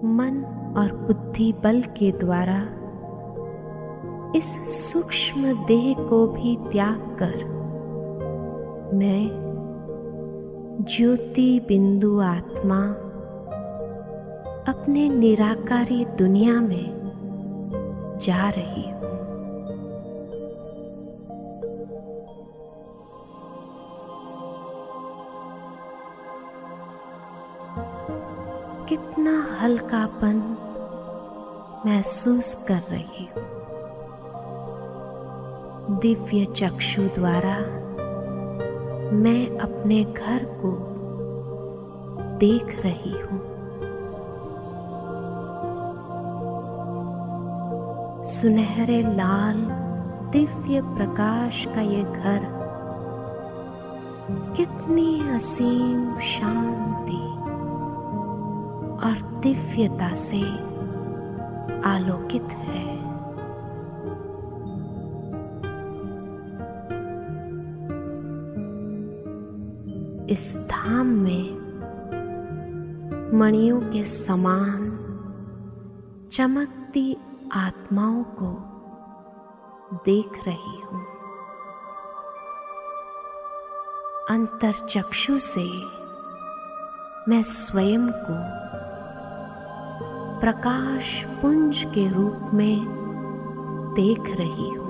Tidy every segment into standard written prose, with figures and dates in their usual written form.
मन और बुद्धि बल के द्वारा इस सूक्ष्म देह को भी त्याग कर मैं ज्योति बिंदु आत्मा अपने निराकारी दुनिया में जा रही हूँ। कितना हल्कापन महसूस कर रही हूँ। दिव्य चक्षु द्वारा मैं अपने घर को देख रही हूँ। सुनहरे लाल दिव्य प्रकाश का ये घर कितनी असीम शांति और दिव्यता से आलोकित है। इस धाम में मणियों के समान चमकती आत्माओं को देख रही हूँ। अंतर्चक्षु से मैं स्वयं को प्रकाश पुंज के रूप में देख रही हूँ।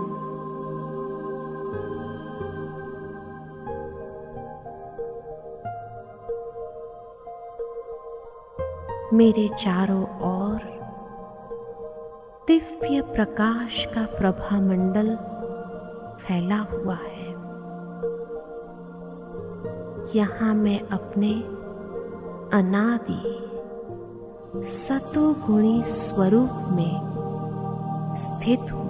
मेरे चारों ओर दिव्य प्रकाश का प्रभामंडल फैला हुआ है। यहाँ मैं अपने अनादि सतोगुणी स्वरूप में स्थित हूँ।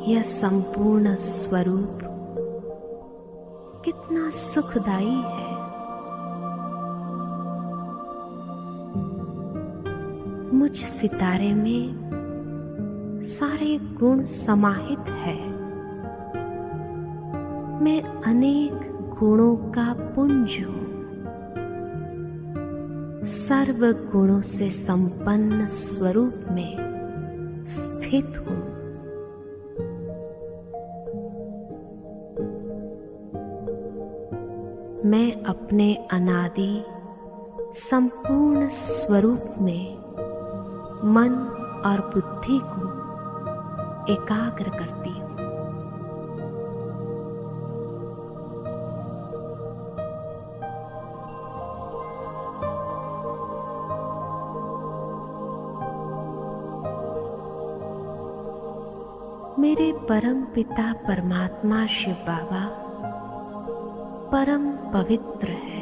यह संपूर्ण स्वरूप कितना सुखदाई है। मुझ सितारे में सारे गुण समाहित है। मैं अनेक गुणों का पुंज हूँ। सर्व गुणों से संपन्न स्वरूप में स्थित हूँ। मैं अपने अनादि संपूर्ण स्वरूप में मन और बुद्धि को एकाग्र करती हूँ। मेरे परम पिता परमात्मा शिव बाबा परम पवित्र है।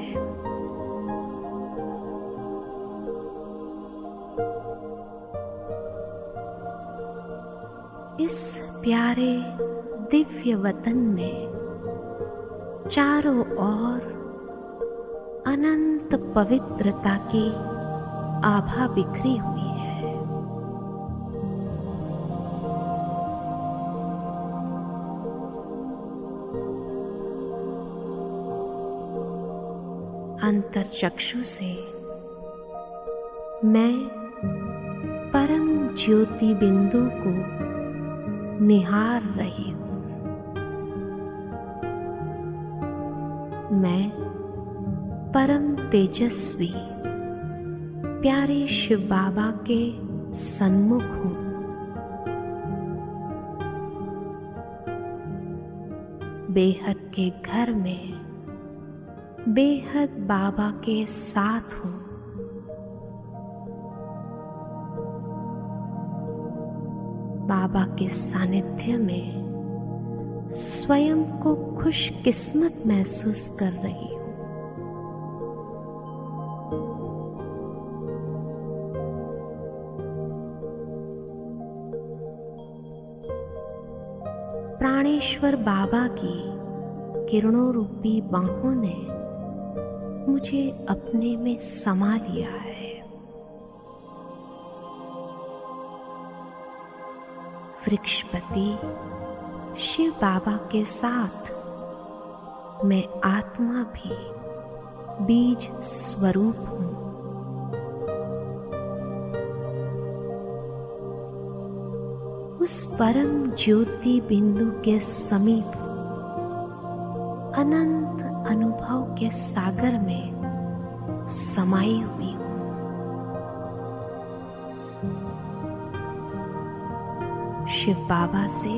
इस प्यारे दिव्य वतन में चारों ओर अनंत पवित्रता की आभा बिखरी हुई है। अंतर्चक्षु से मैं परम ज्योति बिंदु को निहार रही हूँ। मैं परम तेजस्वी प्यारे शिव बाबा के सन्मुख हूँ। बेहद के घर में बेहद बाबा के साथ हूँ। बाबा के सानिध्य में स्वयं को खुशकिस्मत महसूस कर रही हूँ। प्राणेश्वर बाबा की किरणों रूपी बाहों ने मुझे अपने में समा लिया है। वृक्षपति शिव बाबा के साथ मैं आत्मा भी बीज स्वरूप हूँ। उस परम ज्योति बिंदु के समीप अनंत अनुभव के सागर में समाई हुई हूँ। शिव बाबा से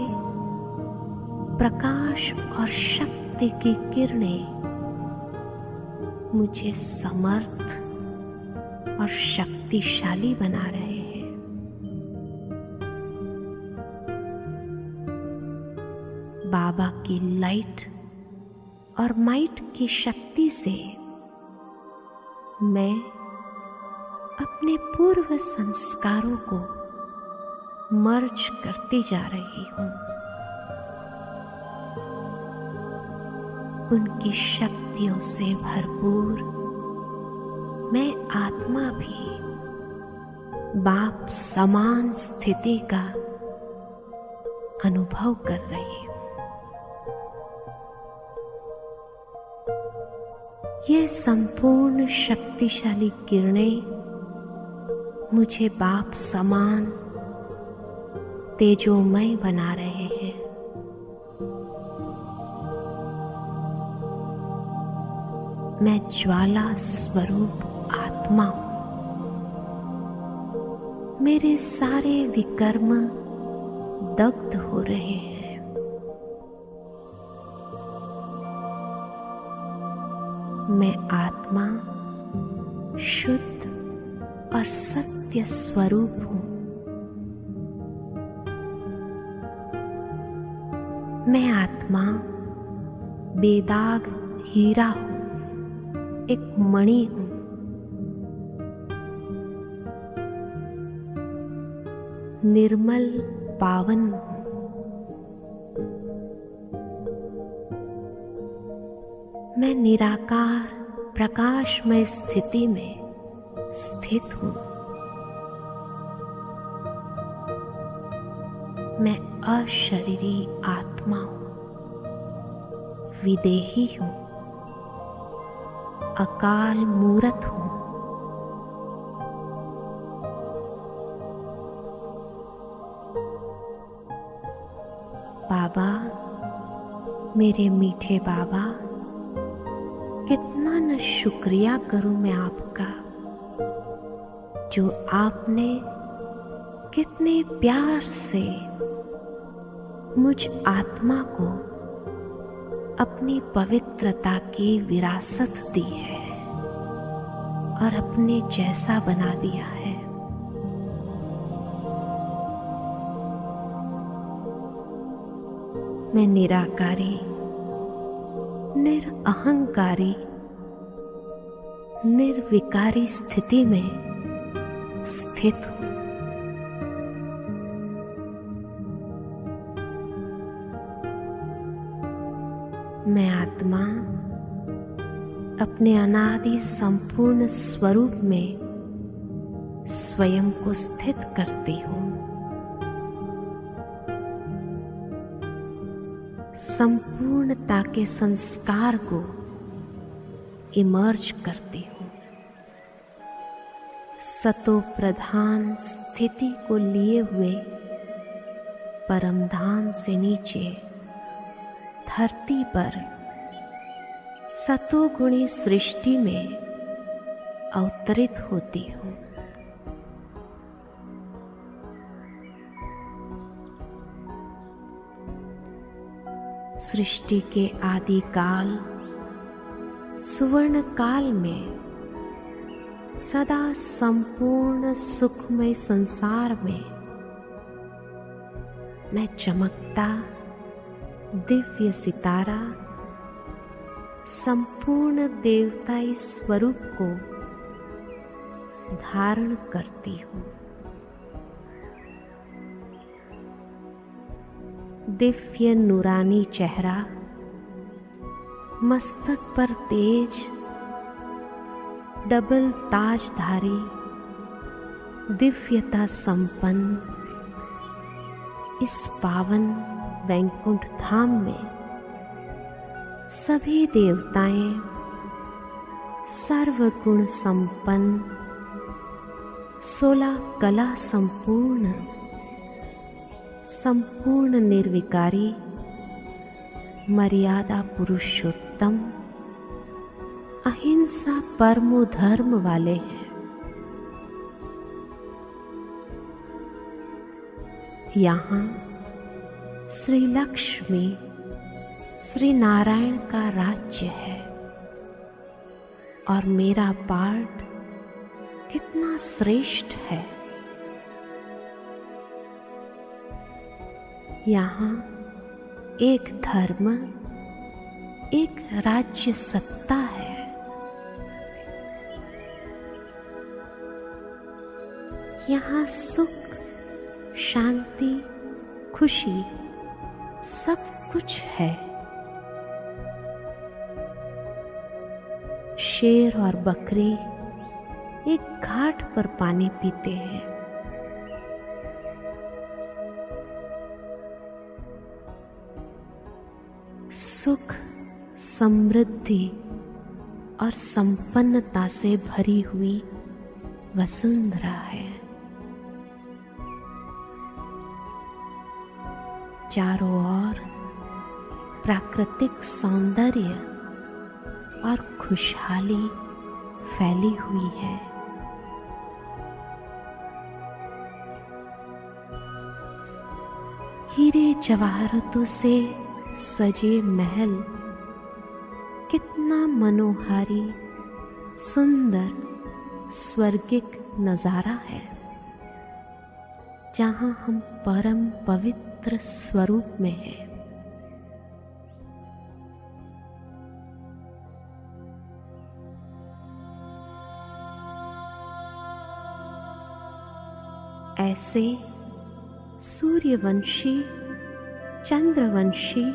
प्रकाश और शक्ति की किरणें मुझे समर्थ और शक्तिशाली बना रहे हैं। बाबा की लाइट और माइट की शक्ति से मैं अपने पूर्व संस्कारों को मर्ज करती जा रही हूँ। उनकी शक्तियों से भरपूर मैं आत्मा भी बाप समान स्थिति का अनुभव कर रही हूँ। ये संपूर्ण शक्तिशाली किरणें मुझे बाप समान तेजोमय बना रहे हैं। मैं ज्वाला स्वरूप आत्मा हूँ। मेरे सारे विकर्म दग्ध हो रहे हैं। मैं आत्मा शुद्ध और सत्य स्वरूप हूँ। मैं आत्मा बेदाग हीरा हूँ, एक मणि हूँ। निर्मल पावन हूँ। मैं निराकार प्रकाशमय स्थिति में स्थित हूँ। मैं अशरीरी आत्मा हूँ, विदेही हूँ, अकाल मूरत हूँ। बाबा, मेरे मीठे बाबा, कितना न शुक्रिया करूं मैं आपका, जो आपने कितने प्यार से मुझ आत्मा को अपनी पवित्रता की विरासत दी है और अपने जैसा बना दिया है। मैं निराकारी, निरअहंकारी, निर्विकारी स्थिति में स्थित हूँ। मैं आत्मा अपने अनादि संपूर्ण स्वरूप में स्वयं को स्थित करती हूँ। संपूर्णता के संस्कार को इमर्ज करती हूँ। सतो प्रधान स्थिति को लिए हुए परमधाम से नीचे धरती पर सतोगुणी सृष्टि में अवतरित होती हूँ। सृष्टि के आदि काल सुवर्ण काल में सदा संपूर्ण सुखमय संसार में मैं चमकता दिव्य सितारा संपूर्ण देवताई स्वरूप को धारण करती हूँ। दिव्य नूरानी चेहरा, मस्तक पर तेज, डबल ताजधारी, दिव्यता संपन्न इस पावन वैकुंठ धाम में सभी देवताएं सर्वगुण संपन्न, 16 कला संपूर्ण, संपूर्ण निर्विकारी, मर्यादा पुरुषोत्तम, अहिंसा परमो धर्म वाले हैं। यहाँ श्री लक्ष्मी, श्री नारायण का राज्य है और मेरा पार्ट कितना श्रेष्ठ है। यहाँ एक धर्म, एक राज्य सत्ता है। यहाँ सुख, शांति, खुशी सब कुछ है। शेर और बकरी एक घाट पर पानी पीते हैं। सुख, समृद्धि और संपन्नता से भरी हुई वसुंधरा है। चारों ओर प्राकृतिक सौंदर्य और खुशहाली फैली हुई है। हीरे जवाहरातों से सजे महल कितना मनोहारी, सुंदर, स्वर्गिक नजारा है, जहां हम परम पवित्र स्वरूप में हैं। ऐसे सूर्यवंशी, चंद्रवंशी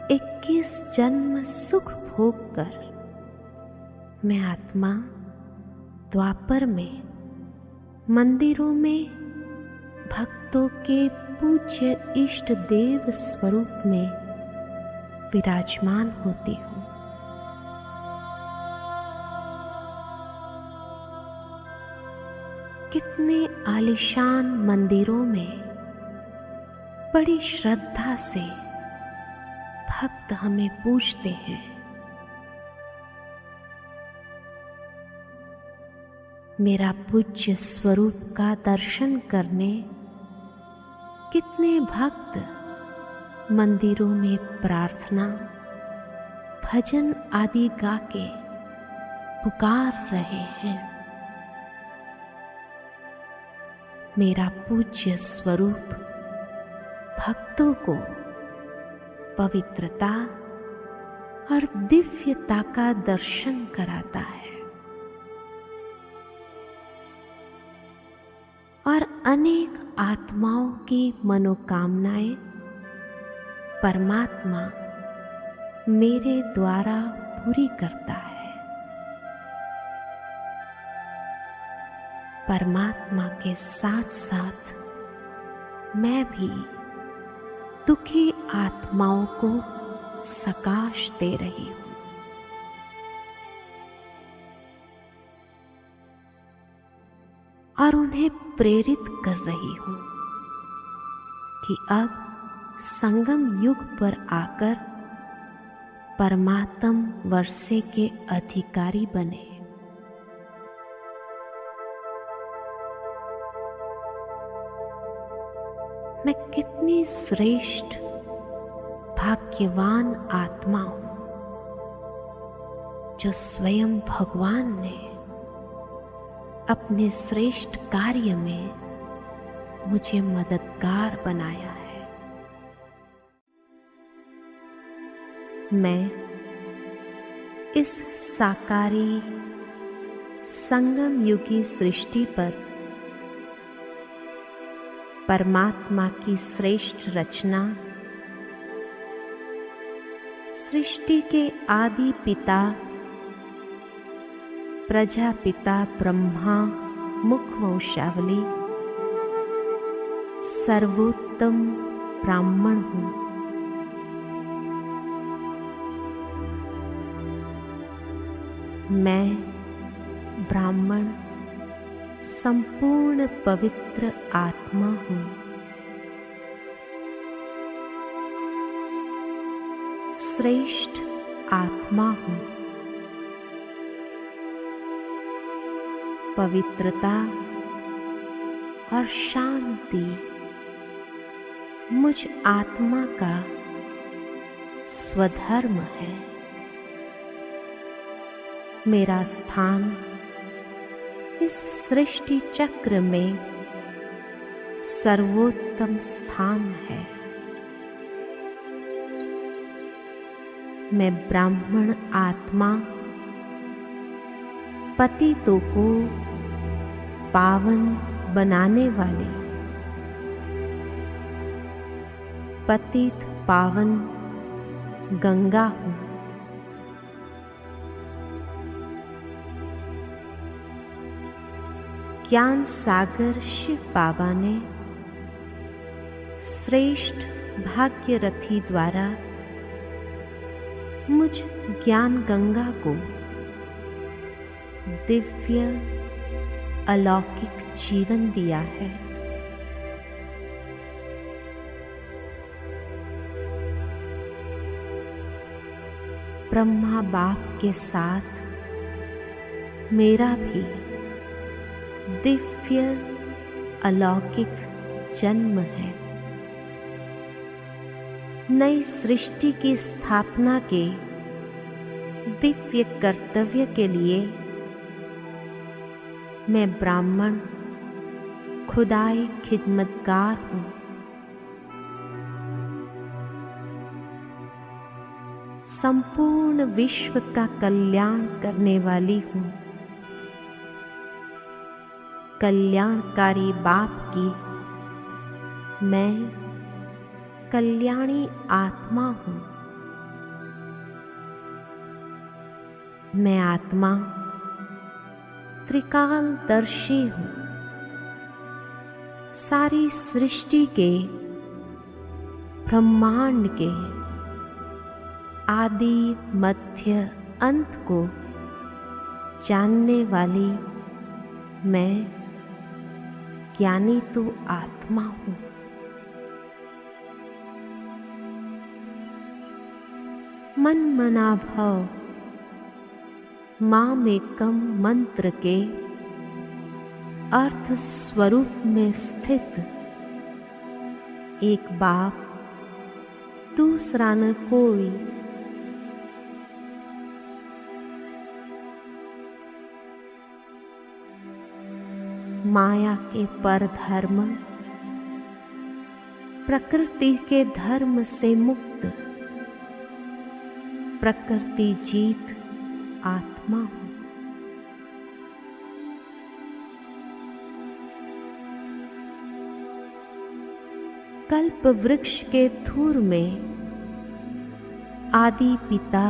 21 जन्म सुख भोग कर मैं आत्मा द्वापर में मंदिरों में भक्तों के पूज्य इष्ट देव स्वरूप में विराजमान होती हूँ। कितने आलीशान मंदिरों में बड़ी श्रद्धा से भक्त हमें पूजते हैं। मेरा पूज्य स्वरूप का दर्शन करने कितने भक्त मंदिरों में प्रार्थना, भजन आदि गा के पुकार रहे हैं। मेरा पूज्य स्वरूप भक्तों को पवित्रता और दिव्यता का दर्शन कराता है और अनेक आत्माओं की मनोकामनाएं परमात्मा मेरे द्वारा पूरी करता है। परमात्मा के साथ साथ मैं भी दुखी आत्माओं को सकाश दे रही हूँ। और उन्हें प्रेरित कर रही हूँ कि अब संगम युग पर आकर परमात्म वर्षे के अधिकारी बने। मैं कितनी श्रेष्ठ भाग्यवान आत्मा हूं जो स्वयं भगवान ने अपने श्रेष्ठ कार्य में मुझे मददगार बनाया है। मैं इस साकारी संगम युगी सृष्टि पर परमात्मा की श्रेष्ठ रचना, सृष्टि के आदि पिता प्रजापिता ब्रह्मा मुखवंशावली सर्वोत्तम ब्राह्मण हूँ। मैं ब्राह्मण संपूर्ण पवित्र आत्मा हूँ। श्रेष्ठ आत्मा हूँ। पवित्रता और शांति मुझ आत्मा का स्वधर्म है। मेरा स्थान इस सृष्टि चक्र में सर्वोत्तम स्थान है। मैं ब्राह्मण आत्मा पतितों को पावन बनाने वाली पतित पावन गंगा हूँ। ज्ञान सागर शिव बाबा ने श्रेष्ठ भाग्यरथी द्वारा मुझ ज्ञान गंगा को दिव्य अलौकिक जीवन दिया है। ब्रह्मा बाप के साथ मेरा भी दिव्य अलौकिक जन्म है। नई सृष्टि की स्थापना के दिव्य कर्तव्य के लिए मैं ब्राह्मण खुदाई खिदमतगार हूँ। संपूर्ण विश्व का कल्याण करने वाली हूँ। कल्याणकारी बाप की मैं कल्याणी आत्मा हूँ। मैं आत्मा त्रिकालदर्शी हूँ। सारी सृष्टि के ब्रह्मांड के आदि मध्य अंत को जानने वाली मैं ज्ञानी तो आत्मा हूँ। मन मना भव मामेकम मंत्र के अर्थ स्वरूप में स्थित एक बाप दूसरा न कोई। माया के परधर्म प्रकृति के धर्म से मुक्त प्रकृति जीत आत्मा हूँ। कल्प वृक्ष के धूर में आदि पिता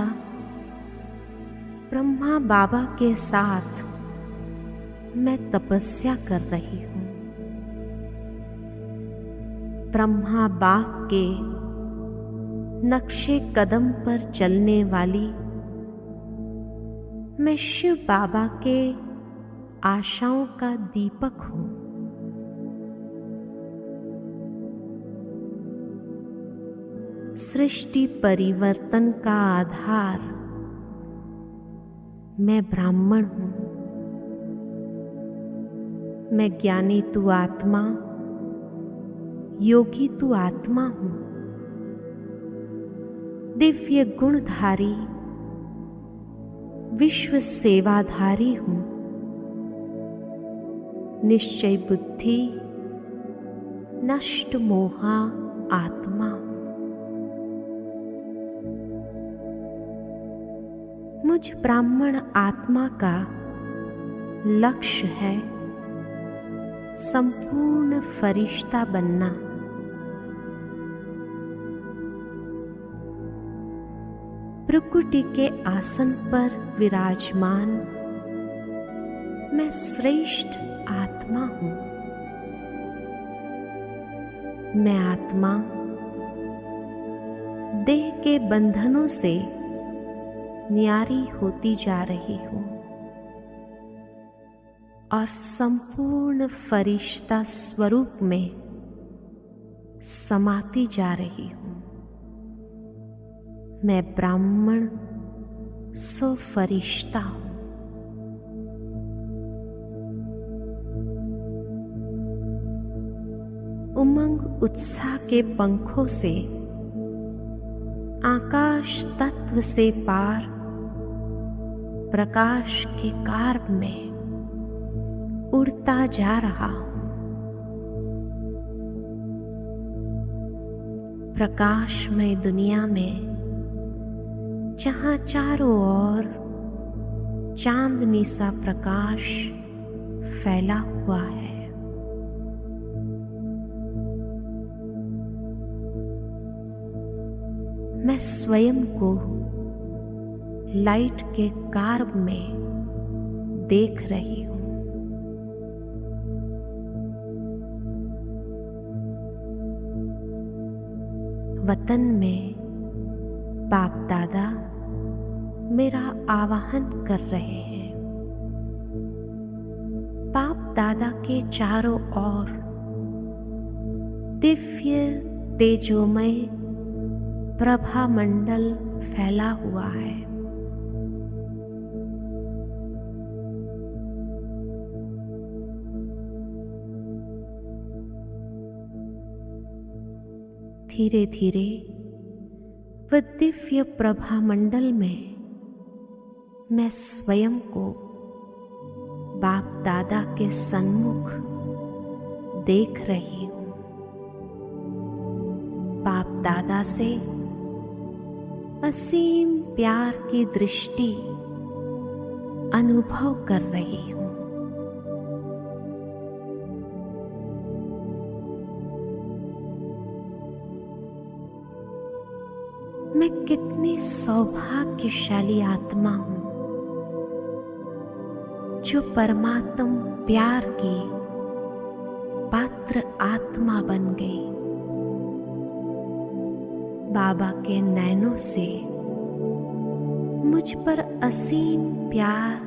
ब्रह्मा बाबा के साथ मैं तपस्या कर रही हूँ। ब्रह्मा बाप के नक्शे कदम पर चलने वाली मैं शिव बाबा के आशाओं का दीपक हूँ। सृष्टि परिवर्तन का आधार मैं ब्राह्मण हूँ। मैं ज्ञानी तू आत्मा योगी तू आत्मा हूँ। दिव्य गुणधारी विश्व सेवाधारी हूँ। निश्चय बुद्धि नष्ट मोहा आत्मा हूँ। मुझ ब्राह्मण आत्मा का लक्ष्य है संपूर्ण फरिश्ता बनना। प्रकृति के आसन पर विराजमान मैं श्रेष्ठ आत्मा हूँ। मैं आत्मा देह के बंधनों से न्यारी होती जा रही हूँ और संपूर्ण फरिश्ता स्वरूप में समाती जा रही हूँ। मैं ब्राह्मण सो फरिश्ता हूँ। उमंग उत्साह के पंखों से आकाश तत्व से पार प्रकाश के कार्ब में उड़ता जा रहा हूं। प्रकाशमय दुनिया में जहां चारों ओर चांदनी सा प्रकाश फैला हुआ है, मैं स्वयं को लाइट के कार्ब में देख रही हूं। वतन में बाप दादा मेरा आवाहन कर रहे हैं। बाप दादा के चारों ओर दिव्य तेजोमय प्रभा मंडल फैला हुआ है। धीरे धीरे वह दिव्य प्रभा मंडल में मैं स्वयं को बाप दादा के सन्मुख देख रही हूं। बाप दादा से असीम प्यार की दृष्टि अनुभव कर रही हूं। मैं कितनी सौभाग्यशाली आत्मा हूं जो परमात्म प्यार की पात्र आत्मा बन गई। बाबा के नैनों से मुझ पर असीम प्यार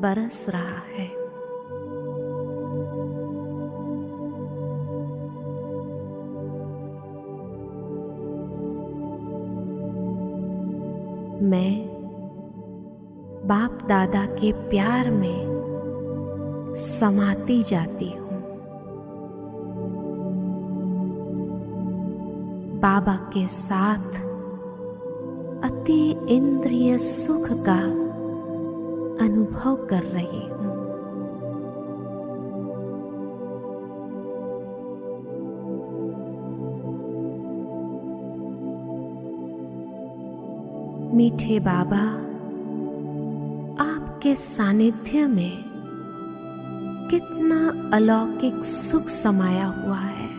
बरस रहा है। मैं बाप दादा के प्यार में समाती जाती हूँ। बाबा के साथ अति इंद्रिय सुख का अनुभव कर रही हूँ। मीठे बाबा, आपके सानिध्य में कितना अलौकिक सुख समाया हुआ है।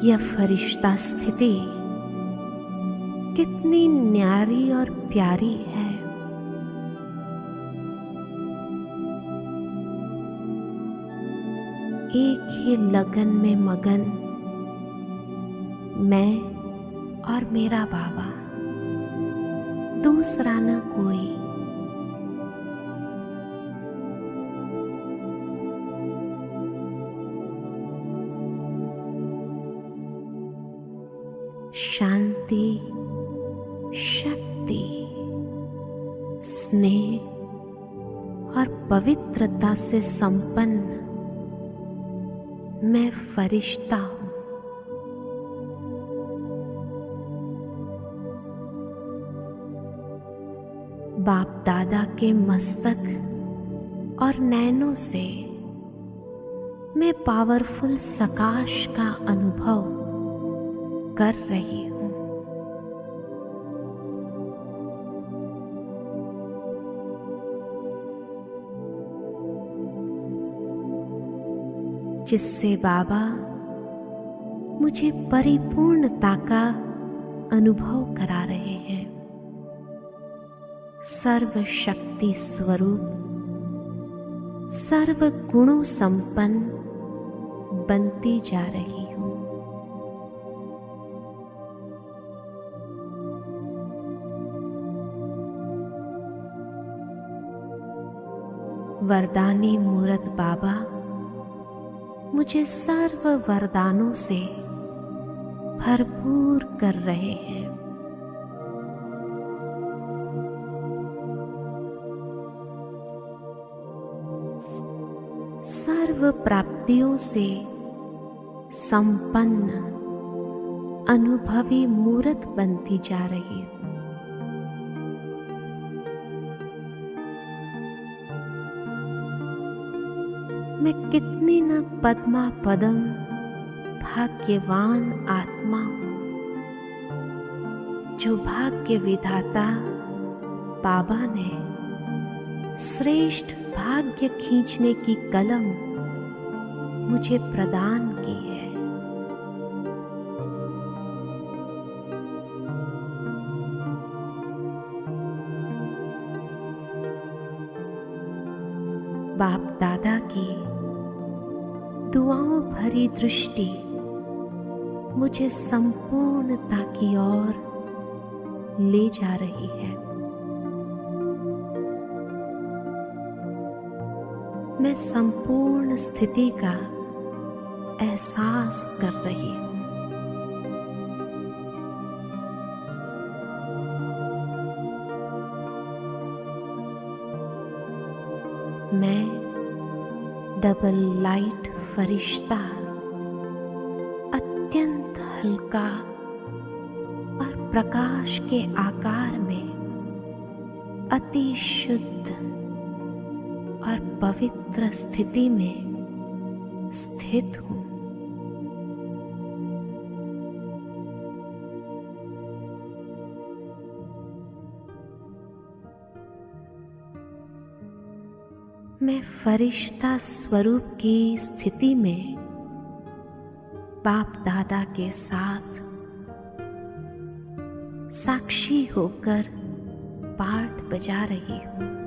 यह फरिश्ता स्थिति कितनी न्यारी और प्यारी है। एक ही लगन में मगन मैं और मेरा बाबा, दूसरा न कोई। शांति, शक्ति, स्नेह और पवित्रता से संपन्न मैं फरिश्ता हूं। बाप दादा के मस्तक और नैनों से मैं पावरफुल सकाश का अनुभव कर रही हूं। जिससे बाबा मुझे परिपूर्णता का अनुभव करा रहे हैं। सर्व शक्ति स्वरूप, सर्व गुणों संपन्न बनती जा रही हूँ। वरदानी मूरत बाबा मुझे सर्व वरदानों से भरपूर कर रहे हैं। सर्व प्राप्तियों से संपन्न अनुभवी मूरत बनती जा रही हूँ। मैं कितनी न पद्मा पदम भाग्यवान आत्मा हूँ, जो भाग्य विधाता बाबा ने श्रेष्ठ भाग्य खींचने की कलम मुझे प्रदान की है। बाप दादा की दुआओं भरी दृष्टि मुझे संपूर्णता की ओर ले जा रही है। मैं संपूर्ण स्थिति का एहसास कर रही हूँ। मैं डबल लाइट फरिश्ता अत्यंत हल्का और प्रकाश के आकार में अति शुद्ध और पवित्र स्थिति में स्थित हूँ। मैं फरिश्ता स्वरूप की स्थिति में बाप दादा के साथ साक्षी होकर पाठ बजा रही हूँ।